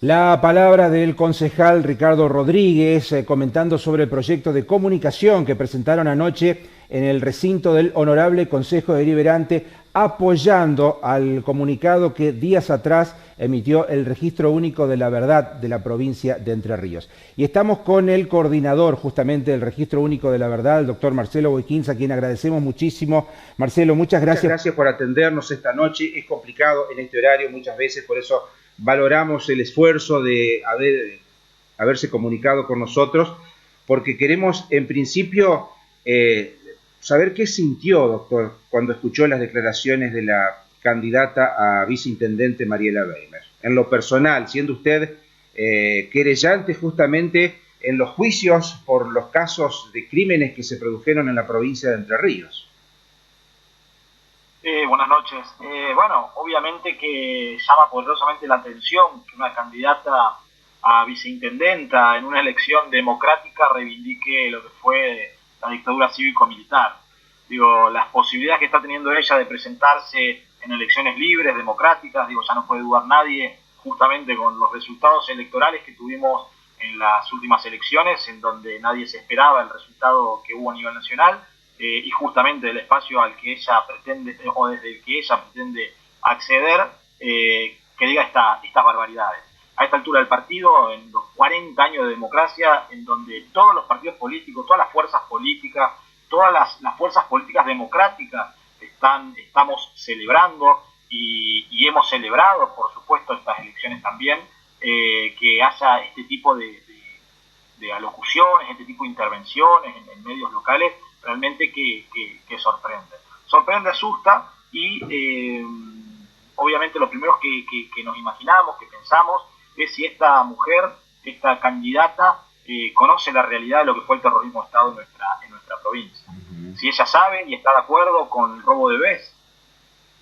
La palabra del concejal Ricardo Rodríguez comentando sobre el proyecto de comunicación que presentaron anoche en el recinto del Honorable Consejo Deliberante, apoyando al comunicado que días atrás emitió el Registro Único de la Verdad de la provincia de Entre Ríos. Y estamos con el coordinador justamente del Registro Único de la Verdad, el doctor Marcelo Boiquinza, a quien agradecemos muchísimo. Marcelo, muchas gracias. Muchas gracias por atendernos esta noche. Es complicado en este horario muchas veces, por eso valoramos el esfuerzo de haberse comunicado con nosotros, porque queremos en principio saber qué sintió, doctor, cuando escuchó las declaraciones de la candidata a viceintendente Mariela Weimer. En lo personal, siendo usted querellante justamente en los juicios por los casos de crímenes que se produjeron en la provincia de Entre Ríos. Buenas noches. Bueno, obviamente que llama poderosamente la atención que una candidata a viceintendenta en una elección democrática reivindique lo que fue la dictadura cívico-militar. Digo, las posibilidades que está teniendo ella de presentarse en elecciones libres, democráticas, digo, ya no puede dudar nadie, justamente con los resultados electorales que tuvimos en las últimas elecciones, en donde nadie se esperaba el resultado que hubo a nivel nacional. Y justamente el espacio al que ella pretende, o desde el que ella pretende acceder, que diga estas barbaridades. A esta altura del partido, en los 40 años de democracia, en donde todos los partidos políticos, todas las fuerzas políticas, todas las fuerzas políticas democráticas estamos celebrando y hemos celebrado, por supuesto, estas elecciones también, que haya este tipo de alocuciones, este tipo de intervenciones en medios locales, realmente que sorprende. Sorprende, asusta y obviamente lo primero que nos imaginamos, que pensamos, es si esta mujer, esta candidata, conoce la realidad de lo que fue el terrorismo de Estado en nuestra provincia. Si ella sabe y está de acuerdo con el robo de bebés,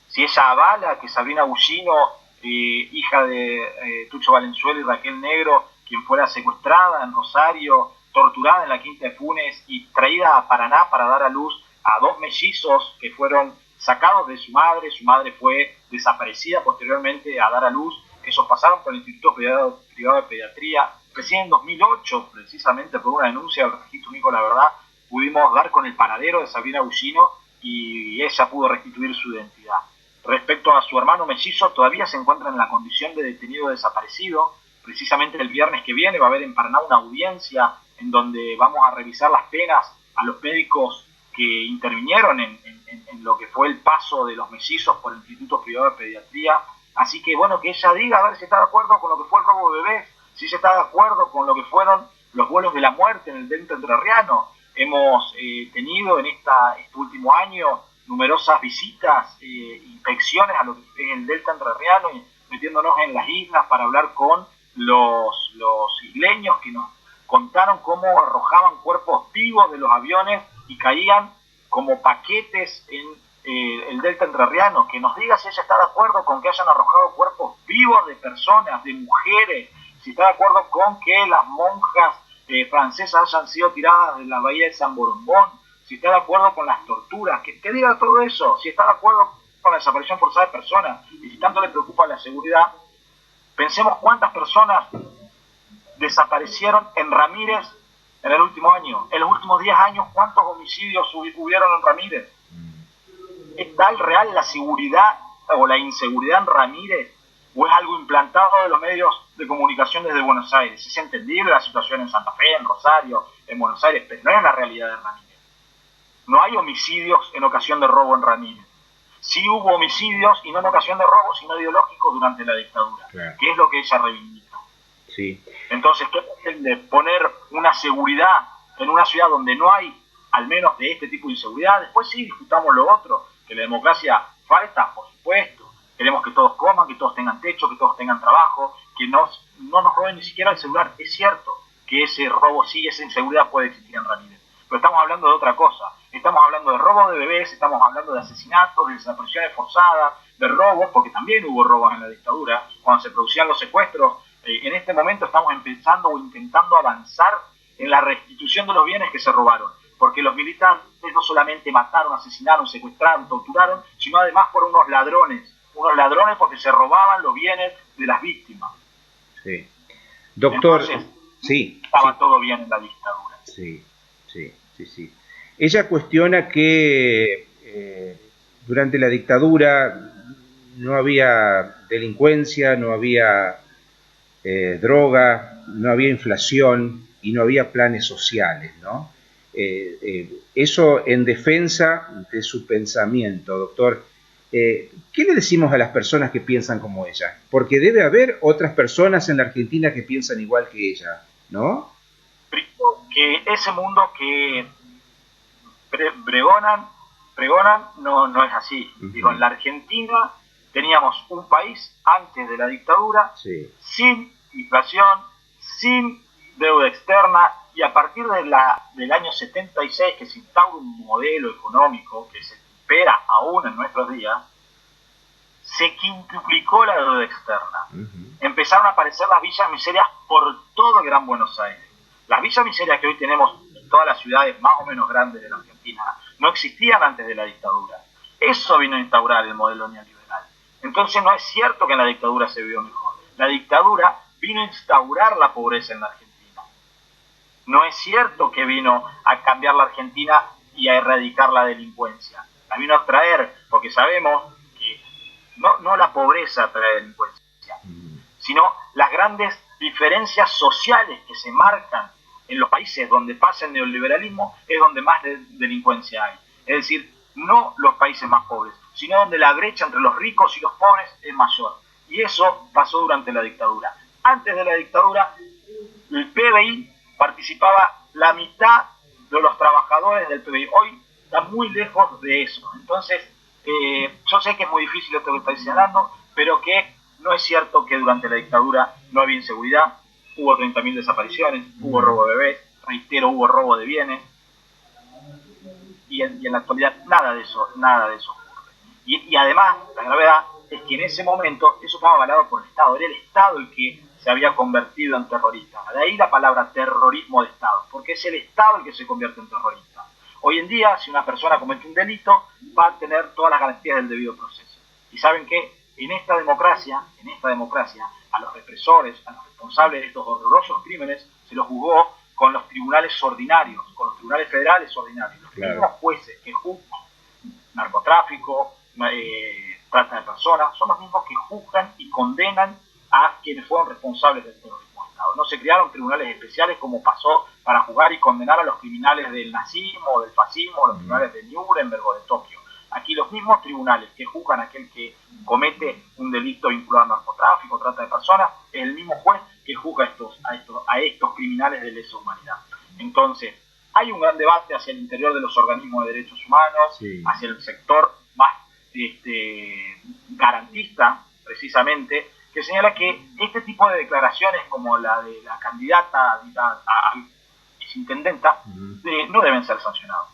si ella avala que Sabrina Bullino, hija de Tucho Valenzuela y Raquel Negro, quien fuera secuestrada en Rosario, torturada en la Quinta de Funes y traída a Paraná para dar a luz a dos mellizos que fueron sacados de su madre fue desaparecida posteriormente a dar a luz, esos pasaron por el Instituto Privado de Pediatría, recién en 2008, precisamente por una denuncia del Registro Único de la Verdad, pudimos dar con el paradero de Sabrina Bullino y ella pudo restituir su identidad. Respecto a su hermano mellizo, todavía se encuentra en la condición de detenido desaparecido. Precisamente el viernes que viene va a haber en Paraná una audiencia en donde vamos a revisar las penas a los médicos que intervinieron en lo que fue el paso de los mellizos por el Instituto Privado de Pediatría. Así que bueno, que ella diga a ver si está de acuerdo con lo que fue el robo de bebés, si ella está de acuerdo con lo que fueron los vuelos de la muerte en el Delta Entrerriano. Hemos tenido en este último año numerosas visitas, inspecciones a lo que es el Delta Entrerriano, y metiéndonos en las islas para hablar con los isleños que nos contaron cómo arrojaban cuerpos vivos de los aviones y caían como paquetes en el Delta Entrerriano. Que nos diga si ella está de acuerdo con que hayan arrojado cuerpos vivos de personas, de mujeres, si está de acuerdo con que las monjas francesas hayan sido tiradas de la bahía de San Borombón, si está de acuerdo con las torturas, que diga todo eso, si está de acuerdo con la desaparición forzada de personas, y si tanto le preocupa la seguridad. Pensemos cuántas personas desaparecieron en Ramírez en el último año. En los últimos 10 años, ¿cuántos homicidios hubieron en Ramírez? ¿Es tal real la seguridad o la inseguridad en Ramírez? ¿O es algo implantado de los medios de comunicación desde Buenos Aires? Es entendible la situación en Santa Fe, en Rosario, en Buenos Aires, pero no es la realidad de Ramírez. No hay homicidios en ocasión de robo en Ramírez. Sí hubo homicidios, y no en ocasión de robo, sino ideológicos durante la dictadura, claro, que es lo que ella reivindica. Sí. Entonces, ¿qué pretende? Poner una seguridad en una ciudad donde no hay, al menos de este tipo de inseguridad. Después sí discutamos lo otro, que la democracia falta, por supuesto. Queremos que todos coman, que todos tengan techo, que todos tengan trabajo, que no nos roben ni siquiera el celular. Es cierto que ese robo sí, esa inseguridad puede existir en Ramírez, pero estamos hablando de otra cosa. Estamos hablando de robo de bebés, estamos hablando de asesinatos, de desapariciones forzadas, de robos, porque también hubo robos en la dictadura, cuando se producían los secuestros. En este momento estamos empezando o intentando avanzar en la restitución de los bienes que se robaron, porque los militares no solamente mataron, asesinaron, secuestraron, torturaron, sino además fueron unos ladrones porque se robaban los bienes de las víctimas. sí. Doctor, Entonces, sí. estaba Sí. todo bien en la dictadura. Sí, sí, sí, sí. Ella cuestiona que durante la dictadura no había delincuencia, no había droga, no había inflación y no había planes sociales, ¿no? Eso en defensa de su pensamiento, doctor. ¿Qué le decimos a las personas que piensan como ella? Porque debe haber otras personas en la Argentina que piensan igual que ella, ¿no? Primero, que ese mundo que pregonan no es así. Digo, en la Argentina teníamos un país antes de la dictadura Sí. sin inflación, sin deuda externa, y a partir del año 76 que se instaura un modelo económico que se espera aún en nuestros días, se quintuplicó la deuda externa. Empezaron a aparecer las villas miserias por todo el Gran Buenos Aires. Las villas miserias que hoy tenemos en todas las ciudades más o menos grandes de la Argentina no existían antes de la dictadura. Eso vino a instaurar el modelo neoliberal. Entonces no es cierto que en la dictadura se vivió mejor. La dictadura vino a instaurar la pobreza en la Argentina. No es cierto que vino a cambiar la Argentina y a erradicar la delincuencia. La vino a traer, porque sabemos que no la pobreza trae delincuencia, sino las grandes diferencias sociales que se marcan en los países donde pasa el neoliberalismo, es donde más delincuencia hay. Es decir, no los países más pobres, sino donde la brecha entre los ricos y los pobres es mayor. Y eso pasó durante la dictadura. Antes de la dictadura, el PBI participaba la mitad de los trabajadores del PBI. Hoy está muy lejos de eso. Entonces, yo sé que es muy difícil esto que estoy señalando, pero que no es cierto que durante la dictadura no había inseguridad. Hubo 30.000 desapariciones, hubo robo de bebés, reitero, hubo robo de bienes, y en la actualidad nada de eso ocurre. Y además, la gravedad es que en ese momento eso estaba avalado por el Estado, era el Estado el que se había convertido en terrorista. De ahí la palabra terrorismo de Estado, porque es el Estado el que se convierte en terrorista. Hoy en día, si una persona comete un delito, va a tener todas las garantías del debido proceso. Y saben que en esta democracia, a los represores, a los responsables de estos horrorosos crímenes, se los juzgó con los tribunales ordinarios, con los tribunales federales ordinarios. Los mismos jueces que juzgan narcotráfico, trata de personas, son los mismos que juzgan y condenan a quienes fueron responsables del terrorismo de Estado. No se crearon tribunales especiales como pasó para juzgar y condenar a los criminales del nazismo, del fascismo, los tribunales de Nuremberg o de Tokio. Aquí los mismos tribunales que juzgan a aquel que comete un delito vinculado al narcotráfico, trata de personas, es el mismo juez que juzga a estos criminales de lesa humanidad. Entonces, hay un gran debate hacia el interior de los organismos de derechos humanos, hacia el sector más garantista, precisamente, que señala que este tipo de declaraciones como la de la candidata a viceintendenta no deben ser sancionados.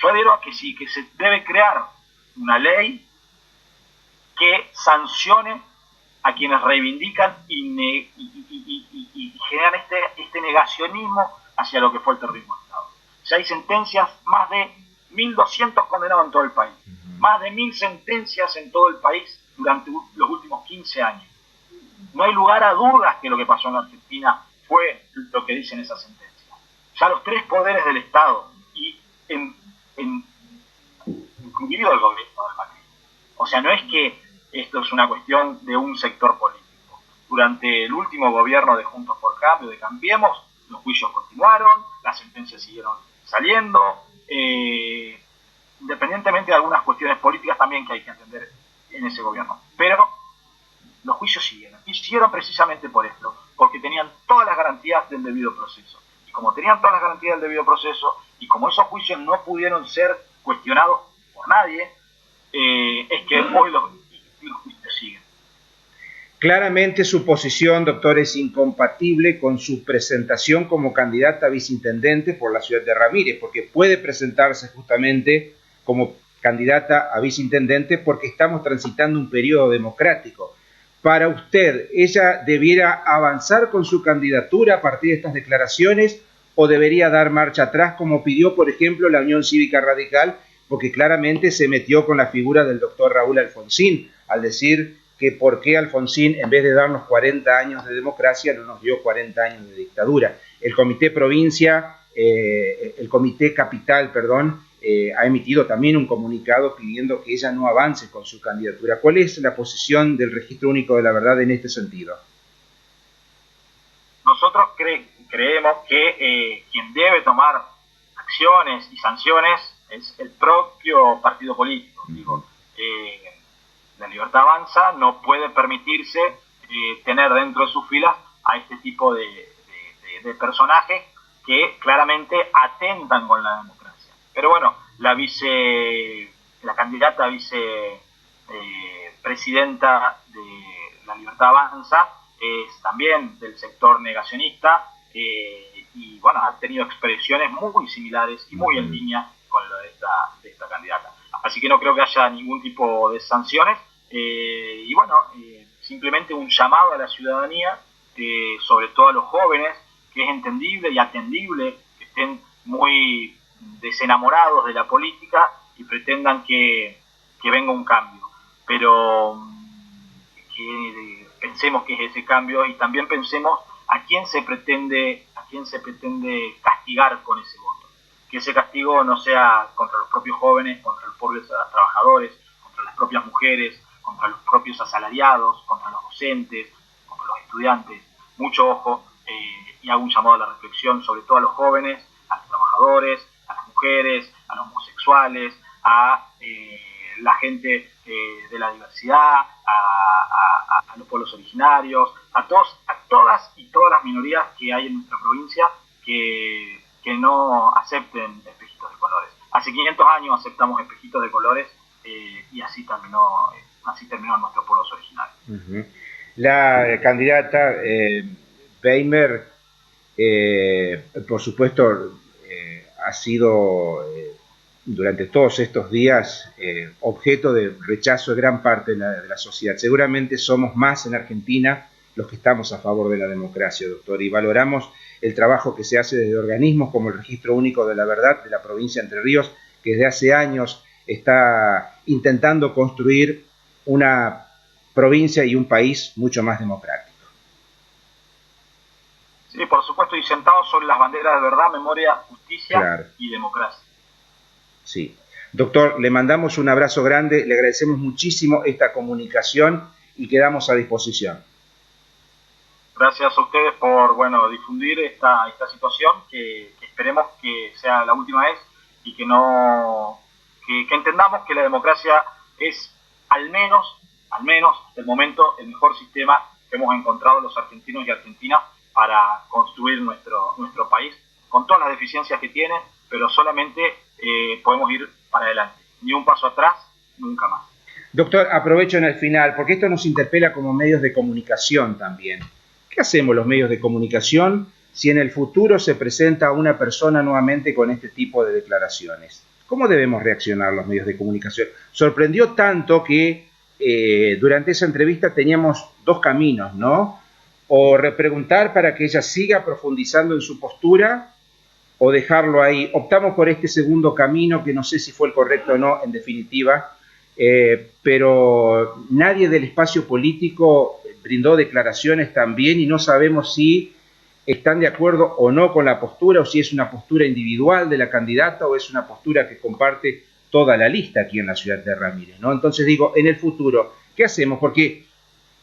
Yo adhiero a que sí, que se debe crear una ley que sancione a quienes reivindican y generan este negacionismo hacia lo que fue el terrorismo de Estado. Ya hay sentencias, más de 1.200 condenados en todo el país, más de 1.000 sentencias en todo el país durante los últimos 15 años. No hay lugar a dudas que lo que pasó en Argentina fue lo que dicen esas sentencias. Ya los tres poderes del Estado, y incluido el gobierno de Macri. O sea, no es que esto es una cuestión de un sector político. Durante el último gobierno de Juntos por Cambio, de Cambiemos, los juicios continuaron, las sentencias siguieron saliendo, independientemente de algunas cuestiones políticas también que hay que entender en ese gobierno. Pero los juicios siguieron. Y siguieron precisamente por esto, porque tenían todas las garantías del debido proceso. Y como tenían todas las garantías del debido proceso, y como esos juicios no pudieron ser cuestionados por nadie, es que hoy los juicios siguen. Claramente su posición, doctor, es incompatible con su presentación como candidata a viceintendente por la ciudad de Ramírez, porque puede presentarse justamente como candidata a viceintendente porque estamos transitando un periodo democrático. Para usted, ¿ella debiera avanzar con su candidatura a partir de estas declaraciones o debería dar marcha atrás como pidió, por ejemplo, la Unión Cívica Radical, porque claramente se metió con la figura del doctor Raúl Alfonsín al decir que por qué Alfonsín, en vez de darnos 40 años de democracia, no nos dio 40 años de dictadura. El Comité Provincia, el Comité Capital, perdón, ha emitido también un comunicado pidiendo que ella no avance con su candidatura. ¿Cuál es la posición del Registro Único de la Verdad en este sentido? Nosotros creemos que quien debe tomar acciones y sanciones es el propio partido político. Digo, La Libertad Avanza no puede permitirse tener dentro de sus filas a este tipo de personajes que claramente atentan con la democracia. Pero bueno, la candidata vicepresidenta de La Libertad Avanza es también del sector negacionista y bueno, ha tenido expresiones muy similares y muy en línea con lo de esta candidata. Así que no creo que haya ningún tipo de sanciones y bueno, simplemente un llamado a la ciudadanía, sobre todo a los jóvenes, que es entendible y atendible que estén muy desenamorados de la política y pretendan que venga un cambio, pero que pensemos que es ese cambio y también pensemos a quién se pretende castigar con ese voto, que ese castigo no sea contra los propios jóvenes, contra los propios trabajadores, contra las propias mujeres, contra los propios asalariados, contra los docentes, contra los estudiantes. Mucho ojo, y hago un llamado a la reflexión sobre todo a los jóvenes, a los trabajadores, a las mujeres, a los homosexuales, a la gente de la diversidad, a los pueblos originarios, a todas y todas las minorías que hay en nuestra provincia que no acepten espejitos de colores. Hace 500 años aceptamos espejitos de colores y así terminó nuestros pueblos originarios. Uh-huh. La candidata Weimer, por supuesto, ha sido durante todos estos días objeto de rechazo de gran parte de la sociedad. Seguramente somos más en Argentina los que estamos a favor de la democracia, doctor, y valoramos el trabajo que se hace desde organismos como el Registro Único de la Verdad de la provincia de Entre Ríos, que desde hace años está intentando construir una provincia y un país mucho más democrático. Sí, por supuesto, y sentados sobre las banderas de verdad, memoria, justicia y democracia. Sí. Doctor, le mandamos un abrazo grande, le agradecemos muchísimo esta comunicación y quedamos a disposición. Gracias a ustedes por difundir esta situación, que esperemos que sea la última vez y que entendamos que la democracia es al menos de momento el mejor sistema que hemos encontrado los argentinos y argentinas para construir nuestro país, con todas las deficiencias que tiene, pero solamente podemos ir para adelante. Ni un paso atrás, nunca más. Doctor, aprovecho en el final, porque esto nos interpela como medios de comunicación también. ¿Qué hacemos los medios de comunicación si en el futuro se presenta una persona nuevamente con este tipo de declaraciones? ¿Cómo debemos reaccionar los medios de comunicación? Sorprendió tanto que durante esa entrevista teníamos dos caminos, ¿no? O repreguntar para que ella siga profundizando en su postura o dejarlo ahí. Optamos por este segundo camino, que no sé si fue el correcto o no, en definitiva, pero nadie del espacio político brindó declaraciones también y no sabemos si están de acuerdo o no con la postura, o si es una postura individual de la candidata o es una postura que comparte toda la lista aquí en la ciudad de Ramírez, ¿no? Entonces digo, en el futuro, ¿qué hacemos? Porque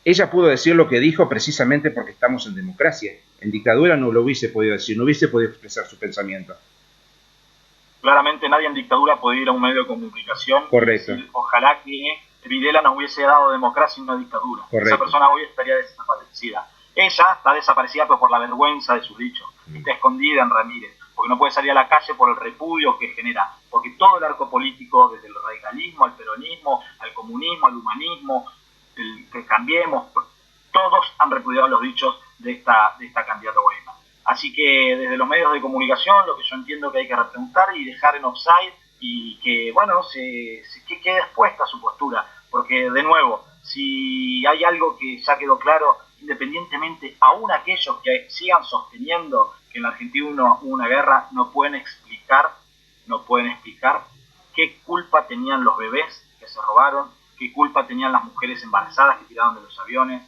ella pudo decir lo que dijo precisamente porque estamos en democracia. En dictadura no lo hubiese podido decir, no hubiese podido expresar su pensamiento. Claramente nadie en dictadura puede ir a un medio de comunicación. Correcto. Y decir, ojalá que Videla nos hubiese dado democracia y no dictadura. Correcto. Esa persona hoy estaría desaparecida. Ella está desaparecida pero por la vergüenza de sus dichos. Está escondida en Ramírez, porque no puede salir a la calle por el repudio que genera. Porque todo el arco político, desde el radicalismo al peronismo, al comunismo, al humanismo, que cambiemos, todos han repudiado los dichos de esta candidata Weimer. Así que desde los medios de comunicación lo que yo entiendo que hay que repreguntar y dejar en offside y que que quede expuesta su postura, porque de nuevo, si hay algo que ya quedó claro, independientemente, aún aquellos que sigan sosteniendo que en la Argentina hubo una guerra, no pueden explicar qué culpa tenían los bebés que se robaron, qué culpa tenían las mujeres embarazadas que tiraron de los aviones,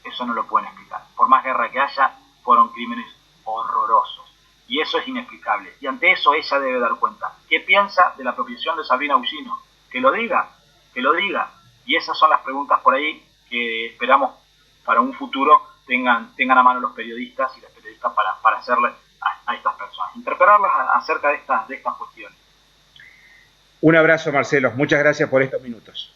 eso no lo pueden explicar. Por más guerra que haya, fueron crímenes horrorosos. Y eso es inexplicable. Y ante eso ella debe dar cuenta. ¿Qué piensa de la apropiación de Sabrina Ullino? Que lo diga, que lo diga. Y esas son las preguntas por ahí que esperamos para un futuro tengan a mano los periodistas y las periodistas para hacerle a estas personas, interpelarlas acerca de estas cuestiones. Un abrazo, Marcelo. Muchas gracias por estos minutos.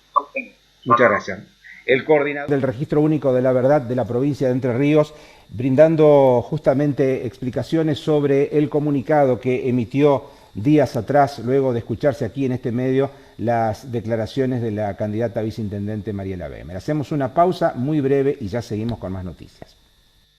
Muchas gracias. El coordinador del Registro Único de la Verdad de la provincia de Entre Ríos, brindando justamente explicaciones sobre el comunicado que emitió días atrás, luego de escucharse aquí en este medio las declaraciones de la candidata a viceintendente Mariela Bemer. Hacemos una pausa muy breve y ya seguimos con más noticias.